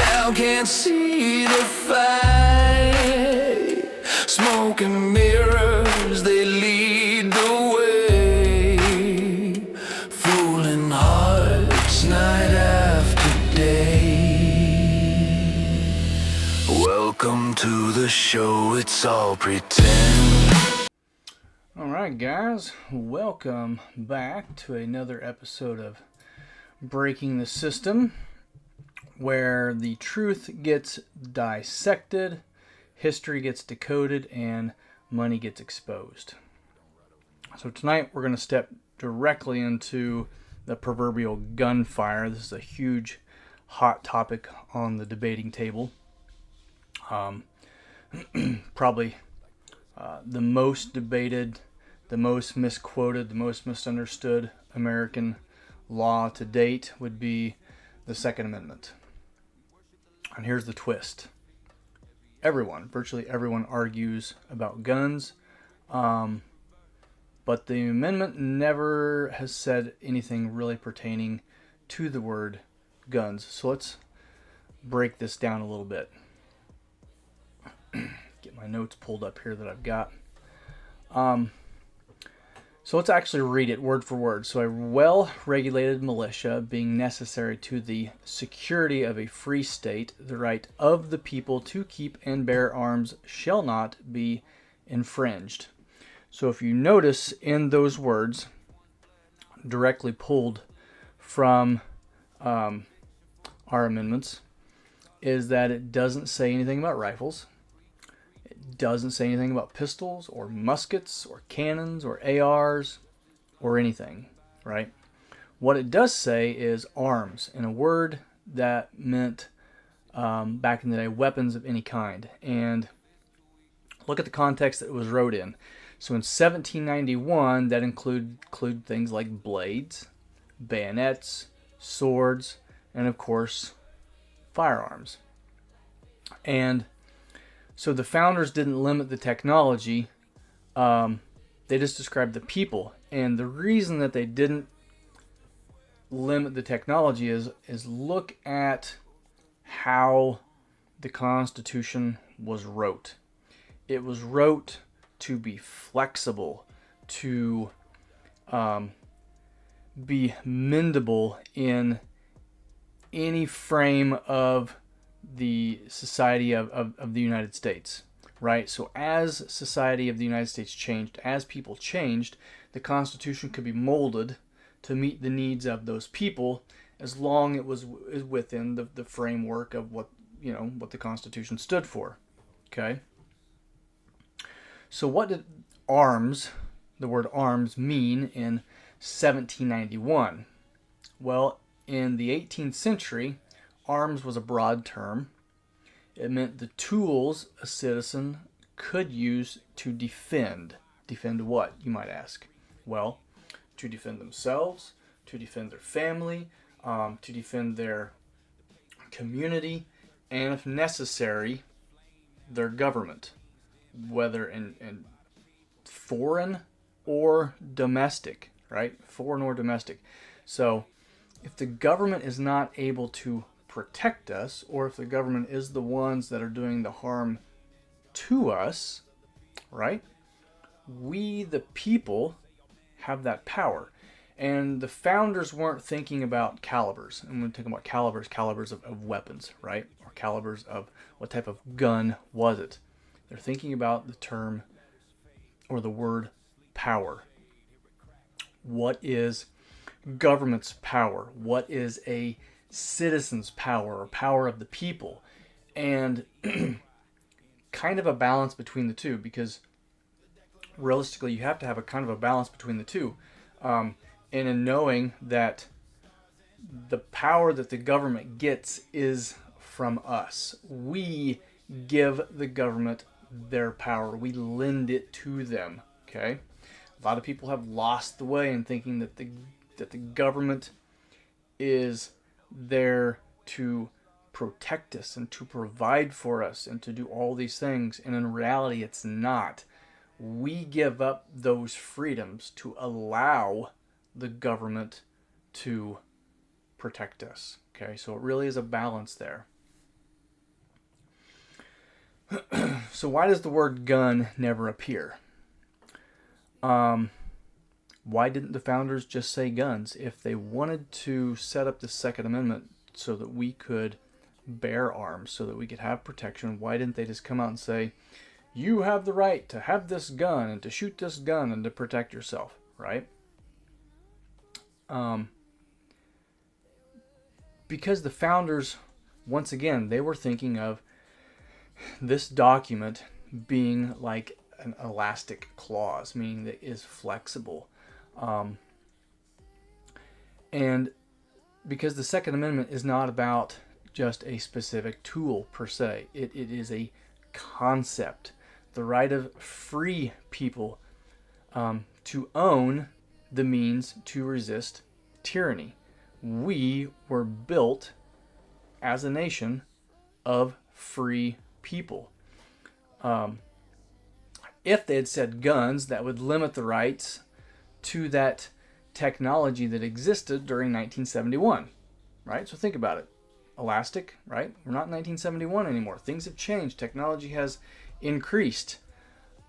now can't see the fight. Smoke and mirrors, they lead the way, fooling hearts night after day. Welcome to the show, it's all pretend. Alright guys, welcome back to another episode of Breaking the System, where the truth gets dissected, history gets decoded, and money gets exposed. So tonight we're going to step directly into the proverbial gunfire. This is a huge hot topic on the debating table. Probably the most debated, the most misquoted, the most misunderstood American law to date would be the Second Amendment. And here's the twist. Virtually everyone argues about guns, but the amendment never has said anything really pertaining to the word guns. So let's break this down a little bit. Get my notes pulled up here that I've got. So let's actually read it word for word. So a well-regulated militia being necessary to the security of a free state, the right of the people to keep and bear arms shall not be infringed. So if you notice in those words, directly pulled from our amendments, is that it doesn't say anything about rifles. Doesn't say anything about pistols or muskets or cannons or ARs or anything, right? What it does say is arms, in a word that meant back in the day weapons of any kind. And look at the context that it was wrote in. So in 1791, that include things like blades, bayonets, swords, and of course firearms. And so the founders didn't limit the technology, they just described the people. And the reason that they didn't limit the technology is look at how the Constitution was wrote. It was wrote to be flexible, to be mendable in any frame of the society of the United States, right? So as society of the United States changed, as people changed, the Constitution could be molded to meet the needs of those people, as long as it was within the framework of what the Constitution stood for. Okay. So what did the word arms, mean in 1791? Well, in the 18th century, arms was a broad term. It meant the tools a citizen could use to defend. Defend what, you might ask? Well, to defend themselves, to defend their family, to defend their community, and if necessary, their government, whether in foreign or domestic, right? Foreign or domestic. So if the government is not able to protect us, or if the government is the ones that are doing the harm to us, right? We, the people, have that power. And the founders weren't thinking about calibers. And when we talk about calibers of weapons, right? Or calibers of what type of gun was it. They're thinking about the term or the word power. What is government's power? What is a citizen's power, or power of the people? And kind of a balance between the two, because realistically you have to have a kind of a balance between the two, and in knowing that the power that the government gets is from us. We give the government their power. We lend it to them. Okay? A lot of people have lost the way in thinking that the government is there to protect us and to provide for us and to do all these things. And in reality, it's not. We give up those freedoms to allow the government to protect us. Okay, so it really is a balance there. So why does the word gun never appear? Why didn't the founders just say guns? If they wanted to set up the Second Amendment so that we could bear arms, so that we could have protection, why didn't they just come out and say, you have the right to have this gun and to shoot this gun and to protect yourself, right? Because the founders, once again, they were thinking of this document being like an elastic clause, meaning that it is flexible. And because the Second Amendment is not about just a specific tool per se, it is a concept. The right of free people to own the means to resist tyranny. We were built as a nation of free people. If they had said guns, that would limit the rights to that technology that existed during 1971, right? So think about it. Elastic, right? We're not in 1971 anymore. Things have changed. Technology has increased.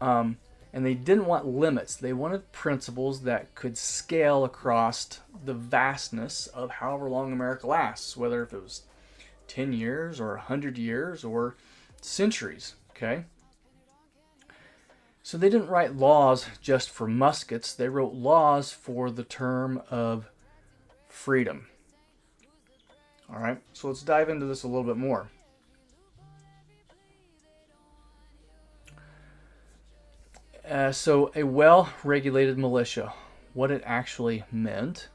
And they didn't want limits. They wanted principles that could scale across the vastness of however long America lasts, whether if it was 10 years or 100 years or centuries, okay? So they didn't write laws just for muskets. They wrote laws for the term of freedom. All right, so let's dive into this a little bit more. So a well-regulated militia, what it actually meant.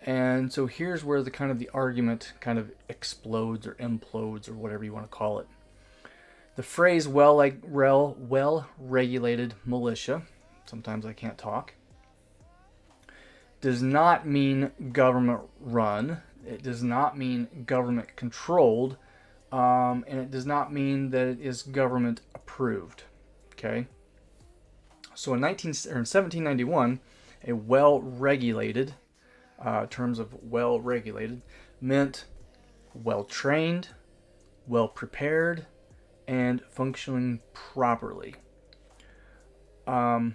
And so here's where the argument kind of explodes or implodes or whatever you want to call it. The phrase well-regulated militia, sometimes I can't talk, does not mean government run. It does not mean government controlled. And it does not mean that it is government approved. Okay? So in 1791, a well-regulated, terms of well-regulated, meant well-trained, well-prepared, and functioning properly. So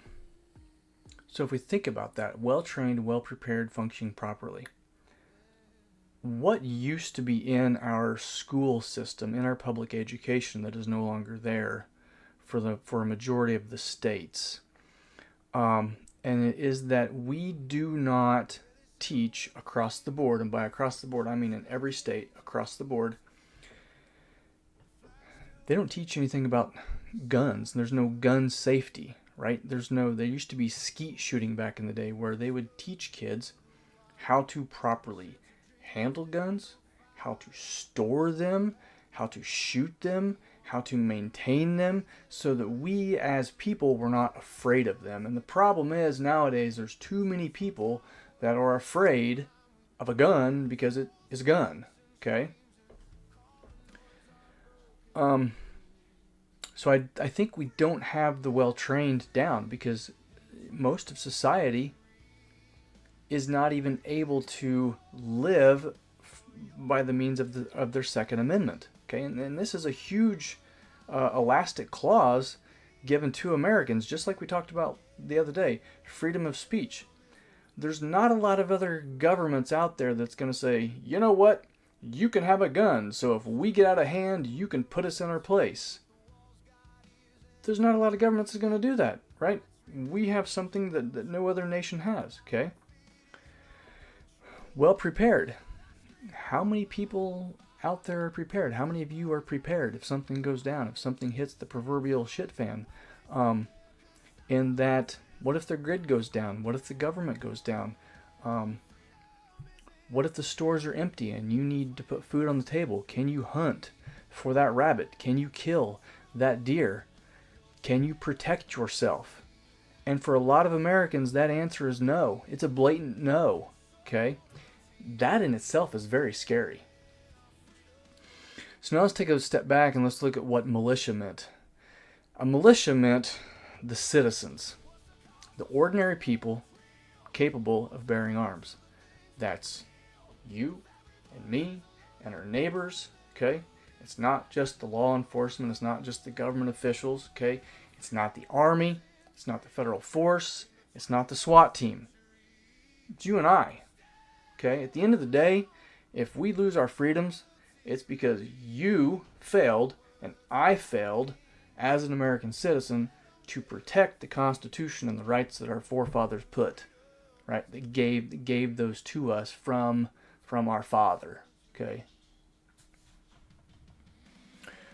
if we think about that, well-trained, well-prepared, functioning properly, what used to be in our school system, in our public education that is no longer there for a majority of the states? And it is that we do not teach across the board, and by across the board I mean in every state across the board, they don't teach anything about guns. There's no gun safety, right? There used to be skeet shooting back in the day where they would teach kids how to properly handle guns, how to store them, how to shoot them, how to maintain them, so that we as people were not afraid of them. And the problem is nowadays there's too many people that are afraid of a gun because it is a gun, okay? So I think we don't have the well-trained down because most of society is not even able to live by the means of their Second Amendment. Okay, and this is a huge elastic clause given to Americans, just like we talked about the other day, freedom of speech. There's not a lot of other governments out there that's going to say, you know what, you can have a gun, so if we get out of hand, you can put us in our place. There's not a lot of governments that's going to do that, right? We have something that no other nation has, okay? Well prepared. How many people out there are prepared? How many of you are prepared if something goes down, if something hits the proverbial shit fan? In that, what if the grid goes down? What if the government goes down? What if the stores are empty and you need to put food on the table? Can you hunt for that rabbit? Can you kill that deer? Can you protect yourself? And for a lot of Americans, that answer is no. It's a blatant no, okay? That in itself is very scary. So now let's take a step back and let's look at what militia meant. A militia meant the citizens, the ordinary people capable of bearing arms. That's you and me and our neighbors, okay? It's not just the law enforcement. It's not just the government officials, okay? It's not the Army. It's not the federal force. It's not the SWAT team. It's you and I, okay? At the end of the day, if we lose our freedoms, it's because you failed and I failed as an American citizen to protect the Constitution and the rights that our forefathers put, right? They gave those to us from our Father, okay?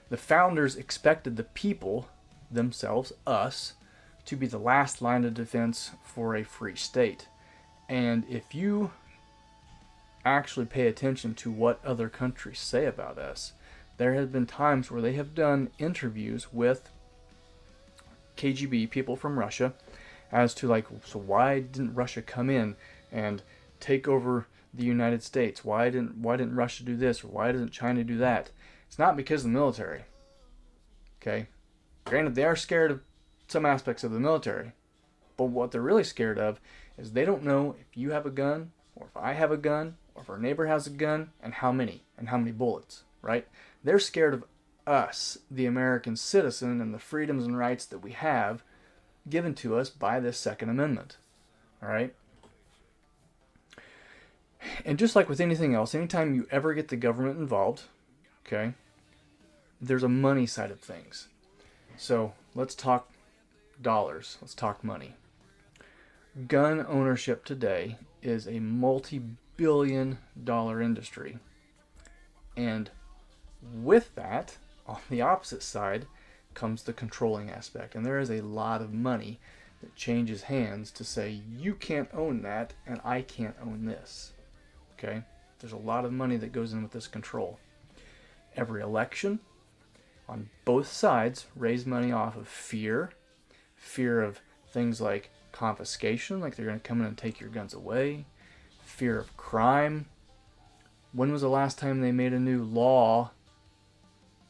The founders expected the people themselves, us, to be the last line of defense for a free state. And if you actually pay attention to what other countries say about us, there have been times where they have done interviews with KGB people from Russia as to like, so why didn't Russia come in and take over the United States? Why didn't Russia do this, or why doesn't China do that? It's not because of the military. Okay? Granted, they are scared of some aspects of the military, but what they're really scared of is they don't know if you have a gun, or if I have a gun, or if our neighbor has a gun, and how many bullets, right? They're scared of us, the American citizen, and the freedoms and rights that we have given to us by this Second Amendment, all right? And just like with anything else, anytime you ever get the government involved, okay, there's a money side of things. So let's talk dollars. Let's talk money. Gun ownership today is a multi-billion-dollar industry. And with that, on the opposite side, comes the controlling aspect. And there is a lot of money that changes hands to say, you can't own that, and I can't own this. Okay? There's a lot of money that goes in with this control. Every election, on both sides, raise money off of fear of things like confiscation, like they're going to come in and take your guns away, fear of crime. When was the last time they made a new law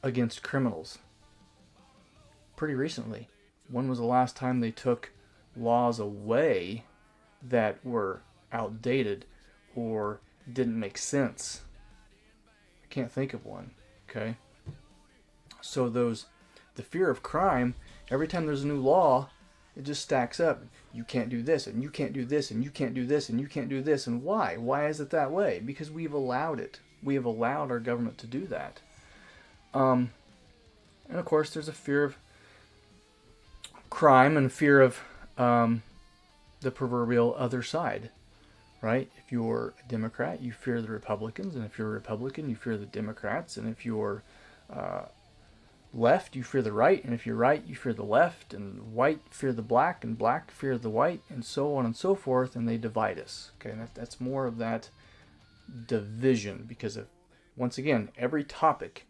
against criminals? Pretty recently. When was the last time they took laws away that were outdated or didn't make sense? I can't think of one, okay? So the fear of crime, every time there's a new law, it just stacks up. You can't do this, and you can't do this, and you can't do this, and you can't do this. And why? Why is it that way? Because we've allowed it. We have allowed our government to do that. And of course, there's a fear of crime and fear of the proverbial other side, right? If you're a Democrat, you fear the Republicans, and if you're a Republican, you fear the Democrats, and if you're left, you fear the right, and if you're right, you fear the left, and white fear the black, and black fear the white, and so on and so forth, and they divide us. Okay, and that's more of that division, because of, once again, every topic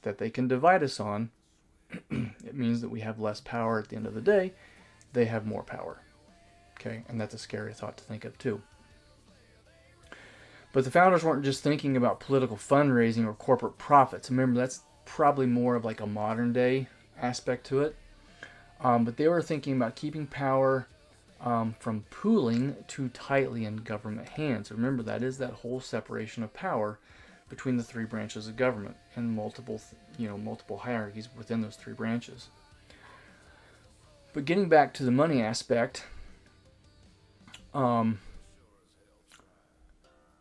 that they can divide us on, it means that we have less power at the end of the day. They have more power. Okay, and that's a scary thought to think of too. But the founders weren't just thinking about political fundraising or corporate profits. Remember, that's probably more of like a modern day aspect to it. But they were thinking about keeping power from pooling too tightly in government hands. Remember, that is that whole separation of power between the three branches of government and multiple hierarchies within those three branches. But getting back to the money aspect,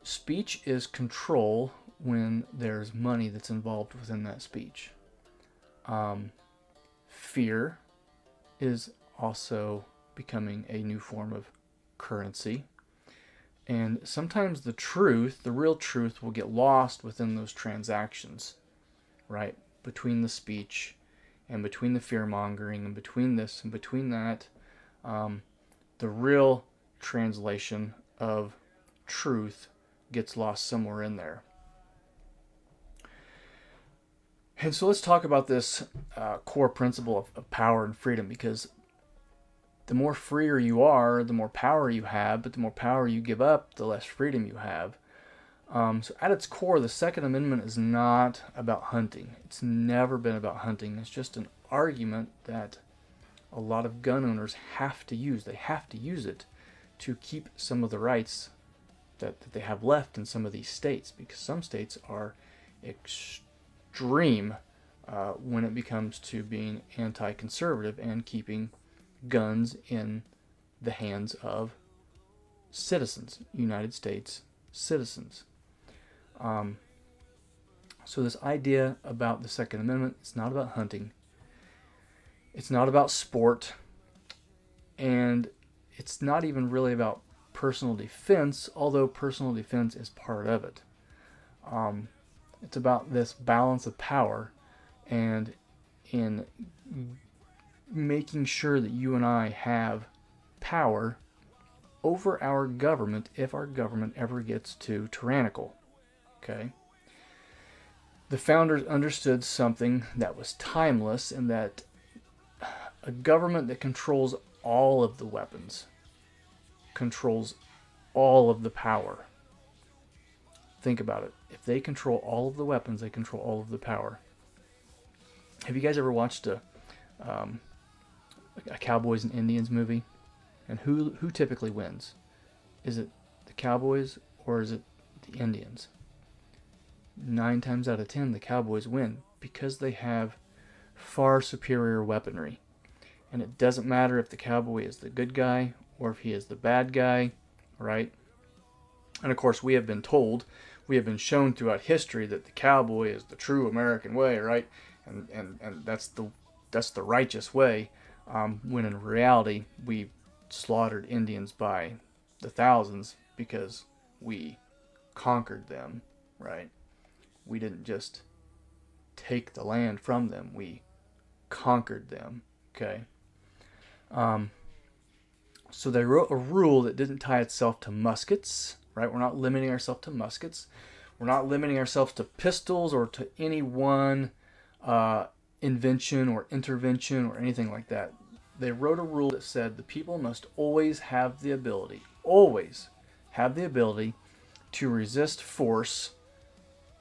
speech is control when there's money that's involved within that speech. Fear is also becoming a new form of currency. And sometimes the truth, the real truth, will get lost within those transactions, right? Between the speech and between the fear-mongering and between this and between that, the real translation of truth gets lost somewhere in there. And so let's talk about this core principle of power and freedom, because the more freer you are, the more power you have, but the more power you give up, the less freedom you have. So at its core, the Second Amendment is not about hunting. It's never been about hunting. It's just an argument that a lot of gun owners have to use. They have to use it to keep some of the rights that they have left in some of these states, because some states are extreme when it becomes to being anti-conservative and keeping guns in the hands of citizens, United States citizens. So this idea about the Second Amendment, it's not about hunting. It's not about sport. And it's not even really about personal defense, although personal defense is part of it. It's about this balance of power and in making sure that you and I have power over our government if our government ever gets too tyrannical. Okay? The founders understood something that was timeless, and that a government that controls all of the weapons controls all of the power. Think about it. If they control all of the weapons, they control all of the power. Have you guys ever watched a Cowboys and Indians movie? And who typically wins? Is it the Cowboys or is it the Indians? 9 times out of 10, the Cowboys win because they have far superior weaponry. And it doesn't matter if the cowboy is the good guy or if he is the bad guy, right? And of course, we have been shown throughout history that the cowboy is the true American way, right? And that's the righteous way. When in reality, we slaughtered Indians by the thousands because we conquered them, right? We didn't just take the land from them. We conquered them, okay? So they wrote a rule that didn't tie itself to muskets, right? We're not limiting ourselves to muskets. We're not limiting ourselves to pistols or to any one invention or intervention or anything like that. They wrote a rule that said the people must always have the ability to resist force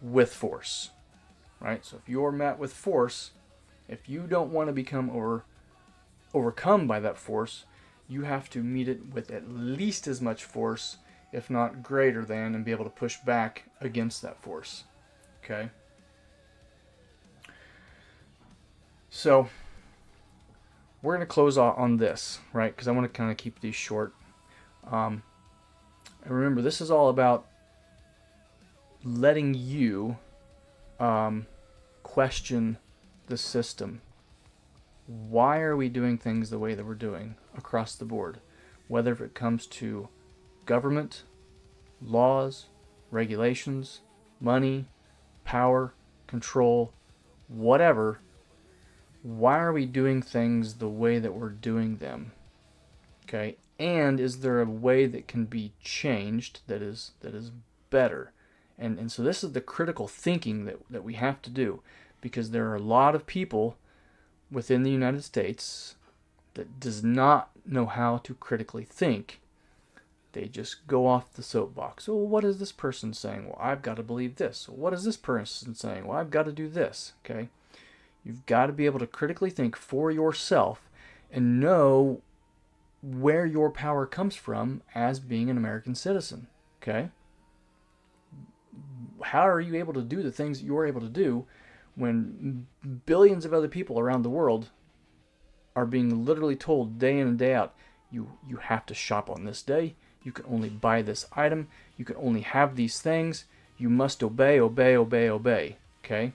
with force, right? So if you're met with force, if you don't want to become overcome by that force, you have to meet it with at least as much force, if not greater than, and be able to push back against that force. Okay? So, we're going to close on this, right? Because I want to kind of keep these short. And remember, this is all about letting you question the system. Why are we doing things the way that we're doing across the board? Whether it comes to government, laws, regulations, money, power, control, whatever. Why are we doing things the way that we're doing them? Okay? And is there a way that can be changed that is better? And so this is the critical thinking that we have to do, because there are a lot of people within the United States that does not know how to critically think. They just go off the soapbox. Oh, what is this person saying? Well, I've got to believe this. What is this person saying? Well, I've got to do this. Okay? You've got to be able to critically think for yourself and know where your power comes from as being an American citizen. Okay? How are you able to do the things that you're able to do when billions of other people around the world are being literally told day in and day out, you have to shop on this day, you can only buy this item, you can only have these things, you must obey, okay?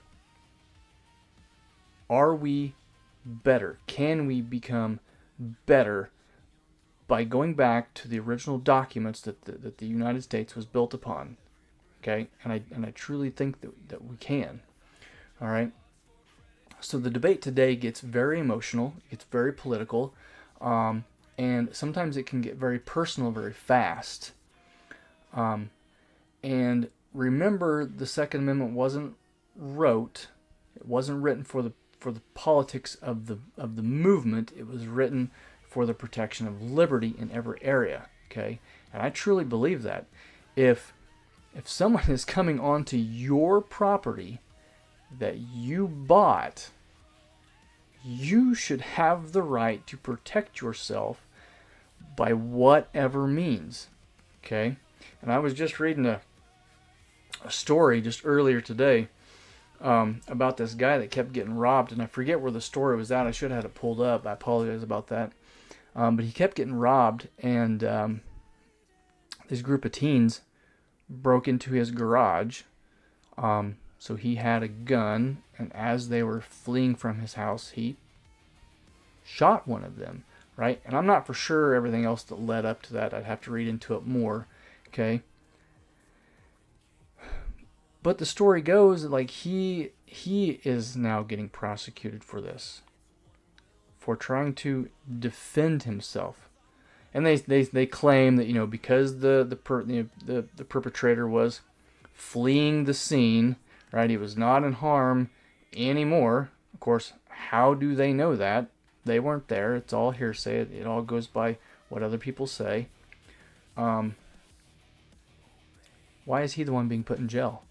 Are we better? Can we become better by going back to the original documents that the United States was built upon? Okay? And I truly think that we can. All right? So the debate today gets very emotional, it gets very political, and sometimes it can get very personal very fast. And remember, the Second Amendment wasn't written for the politics of the movement. It was written for the protection of liberty in every area. Okay? And I truly believe that. If someone is coming onto your property that you bought, you should have the right to protect yourself by whatever means. Okay? And I was just reading a story just earlier today about this guy that kept getting robbed, and I forget where the story was at. I should have had it pulled up. I apologize about that. But he kept getting robbed, and this group of teens broke into his garage. So he had a gun, and as they were fleeing from his house, he shot one of them, right? And I'm not for sure everything else that led up to that. I'd have to read into it more, okay? But the story goes like he is now getting prosecuted for this, for trying to defend himself. And they claim that, because the perpetrator was fleeing the scene, right? He was not in harm anymore. Of course, how do they know that? They weren't there. It's all hearsay. It all goes by what other people say. Why is he the one being put in jail?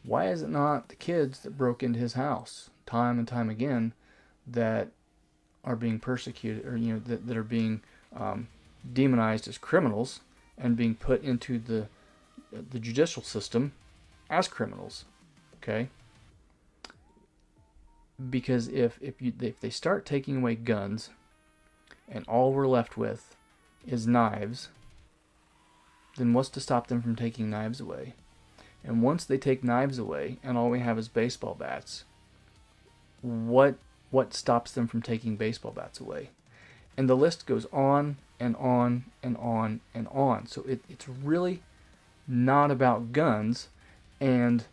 Why is it not the kids that broke into his house time and time again that are being persecuted, or that are being demonized as criminals and being put into the judicial system as criminals? Okay. Because if they start taking away guns, and all we're left with is knives, then what's to stop them from taking knives away? And once they take knives away, and all we have is baseball bats, what stops them from taking baseball bats away? And the list goes on and on and on and on. So it's really not about guns, and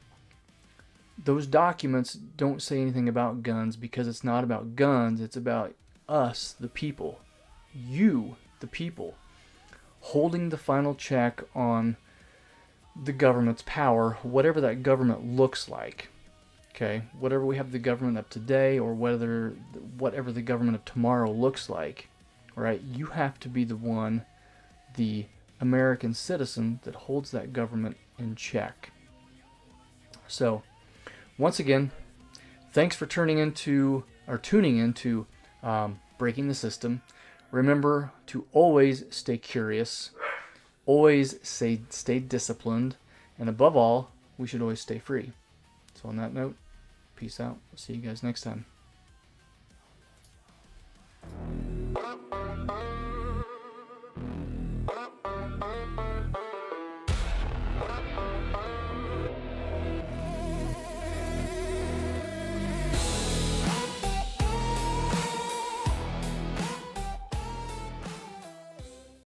those documents don't say anything about guns because it's not about guns. It's about us, the people. You, the people, holding the final check on the government's power, whatever that government looks like. Okay, whatever we have the government of today, or whatever the government of tomorrow looks like, right? You have to be the one, the American citizen, that holds that government in check. So, once again, thanks for tuning into Breaking the System. Remember to always stay curious, always stay disciplined, and above all, we should always stay free. So on that note, peace out. See you guys next time.